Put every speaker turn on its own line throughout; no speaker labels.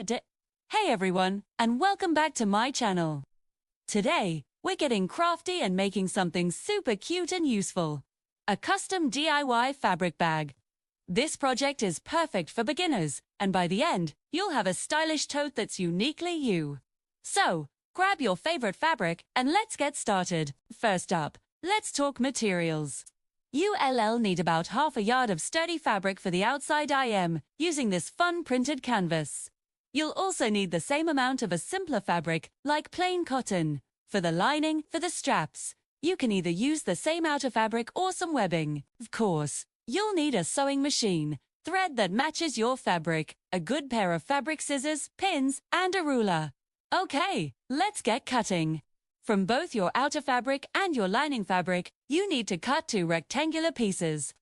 Hey everyone, and welcome back to my channel. Today, we're getting crafty and making something super cute and useful. A custom DIY fabric bag. This project is perfect for beginners, and by the end, you'll have a stylish tote that's uniquely you. So, grab your favorite fabric and let's get started. First up, let's talk materials. You'll need about half a yard of sturdy fabric for the outside using this fun printed canvas. You'll also need the same amount of a simpler fabric, like plain cotton. For the lining, for the straps, you can either use the same outer fabric or some webbing. Of course, you'll need a sewing machine, thread that matches your fabric, a good pair of fabric scissors, pins, and a ruler. Okay, let's get cutting. From both your outer fabric and your lining fabric, you need to cut two rectangular pieces.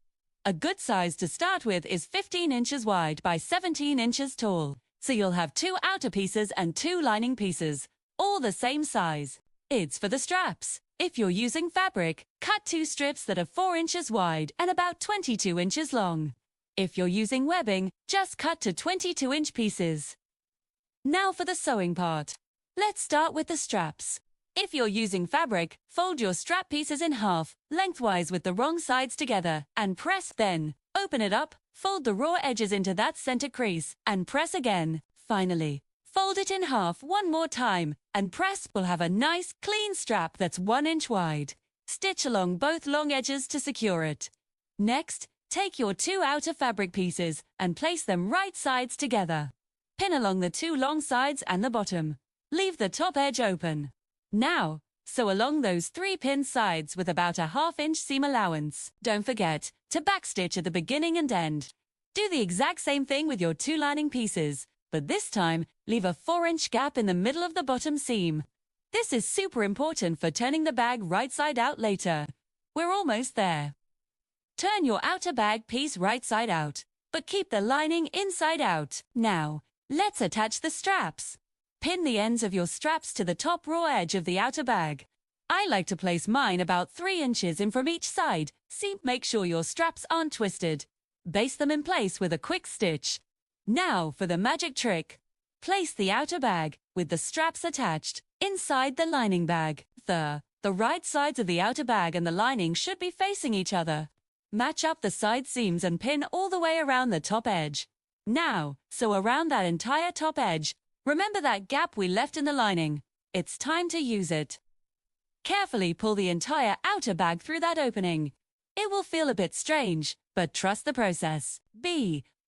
A good size to start with is 15 inches wide by 17 inches tall, so you'll have two outer pieces and two lining pieces, all the same size. It's for the straps. If you're using fabric, cut two strips that are 4 inches wide and about 22 inches long. If you're using webbing, just cut to 22-inch pieces. Now for the sewing part. Let's start with the straps. If you're using fabric, fold your strap pieces in half, lengthwise with the wrong sides together, and press. Then, open it up, fold the raw edges into that center crease, and press again. Finally, fold it in half one more time, and press. We'll have a nice, clean strap that's 1 inch wide. Stitch along both long edges to secure it. Next, take your two outer fabric pieces and place them right sides together. Pin along the two long sides and the bottom. Leave the top edge open. Now, sew along those 3 pin sides with about a ½ inch seam allowance. Don't forget to backstitch at the beginning and end. Do the exact same thing with your two lining pieces, but this time, leave a 4-inch gap in the middle of the bottom seam. This is super important for turning the bag right side out later. We're almost there. Turn your outer bag piece right side out, but keep the lining inside out. Now, let's attach the straps. Pin the ends of your straps to the top raw edge of the outer bag. I like to place mine about 3 inches in from each side. Make sure your straps aren't twisted. Baste them in place with a quick stitch. Now for the magic trick. Place the outer bag, with the straps attached, inside the lining bag. The right sides of the outer bag and the lining should be facing each other. Match up the side seams and pin all the way around the top edge. Now, sew around that entire top edge. Remember that gap we left in the lining. It's time to use it. Carefully pull the entire outer bag through that opening. It will feel a bit strange, but trust the process.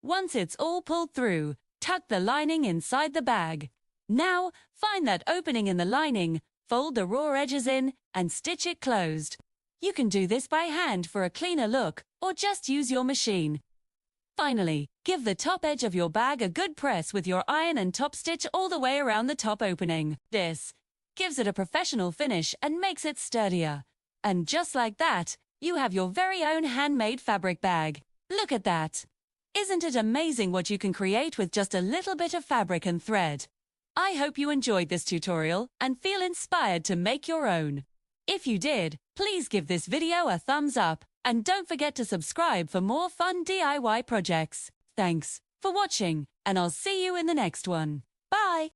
Once it's all pulled through, tuck the lining inside the bag. Now, find that opening in the lining, fold the raw edges in, and stitch it closed. You can do this by hand for a cleaner look, or just use your machine. Finally, give the top edge of your bag a good press with your iron and top stitch all the way around the top opening. This gives it a professional finish and makes it sturdier. And just like that, you have your very own handmade fabric bag. Look at that! Isn't it amazing what you can create with just a little bit of fabric and thread? I hope you enjoyed this tutorial and feel inspired to make your own. If you did, please give this video a thumbs up. And don't forget to subscribe for more fun DIY projects. Thanks for watching, and I'll see you in the next one. Bye!